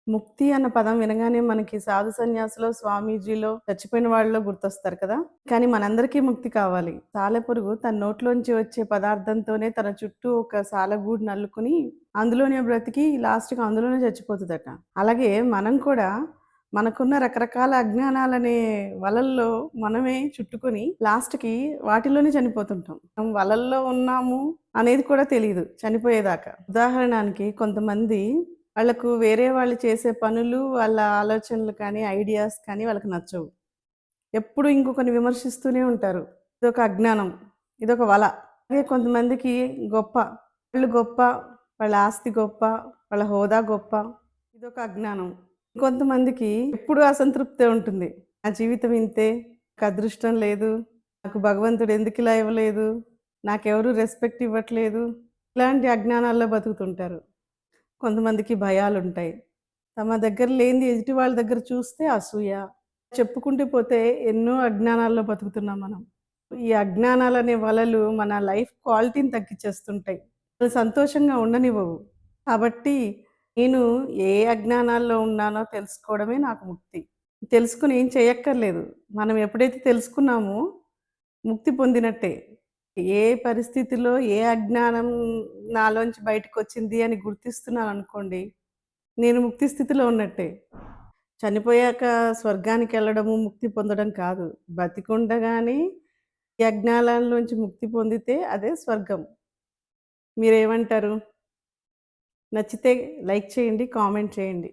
ముక్తి అన్న పదం వినగానే మనకి సాధు సన్యాసులో, స్వామీజీలో, చచ్చిపోయిన వాళ్ళలో గుర్తొస్తారు కదా! కానీ మనందరికీ ముక్తి కావాలి. సాలెపురుగు తన నోట్లోంచి వచ్చే పదార్థంతోనే తన చుట్టూ ఒక సాలెగూడుని అల్లుకొని, అందులోనే బ్రతికి లాస్ట్‌కి అందులోనే చచ్చిపోతదట. అలాగే మనం కూడా మనకున్న రకరకాల అజ్ఞానాలనే వలల్లో మనమే చుట్టుకొని లాస్ట్‌కి వాటిలోనే చనిపోతుంటాం. మనం వలల్లో ఉన్నాము అనేది కూడా తెలీదు చనిపోయేదాకా. ఉదాహరణకి కొంతమంది వాళ్ళకు వేరే వాళ్ళు చేసే పనులు, వాళ్ళ ఆలోచనలు కానీ, ఐడియాస్ కానీ వాళ్ళకి నచ్చవు. ఎప్పుడు ఇంకొకరిని విమర్శిస్తూనే ఉంటారు. ఇదొక అజ్ఞానం. ఇదొక వల. అలాగే కొంతమందికి గొప్ప. వాళ్ళు గొప్ప, వాళ్ళ ఆస్తి గొప్ప, వాళ్ళ హోదా గొప్ప. ఇదొక అజ్ఞానం. కొంతమందికి ఎప్పుడూ అసంతృప్తే ఉంటుంది. నా జీవితం ఇంతే, నాకు అదృష్టం లేదు, నాకు భగవంతుడు ఎందుకిలా ఇవ్వలేదు, నాకెవరు రెస్పెక్ట్ ఇవ్వట్లేదు. ఇలాంటి అజ్ఞానాల్లో బతుకుతుంటారు. కొంతమందికి భయాలుంటాయి. తమ దగ్గర లేనిది ఎదుటి వాళ్ళ దగ్గర చూస్తే అసూయ. చెప్పుకుంటూ పోతే ఎన్నో అజ్ఞానాల్లో బతుకుతున్నాం మనం. ఈ అజ్ఞానాలనే వలలు మన లైఫ్ క్వాలిటీని తగ్గిచ్చేస్తుంటాయి. అసలు సంతోషంగా ఉండనివ్వవు. కాబట్టి నేను ఏ అజ్ఞానాల్లో ఉన్నానో తెలుసుకోవడమే నాకు ముక్తి. తెలుసుకొని ఏం చేయక్కర్లేదు. మనం ఎప్పుడైతే తెలుసుకున్నామో ముక్తి పొందినట్టే. ఏ పరిస్థితిలో ఏ అజ్ఞానం నాలోంచి బయటకొచ్చింది అని గుర్తిస్తున్నాననుకోండి, నేను ముక్తి స్థితిలో ఉన్నట్టే. చనిపోయాక స్వర్గానికెళ్ళడము, ముక్తి పొందడం కాదు. బతికుండగానే ఈ అజ్ఞానాల్లోంచి ముక్తి పొందితే అదే స్వర్గం. మీరేమంటారు? నచ్చితే లైక్ చేయండి, కామెంట్ చేయండి.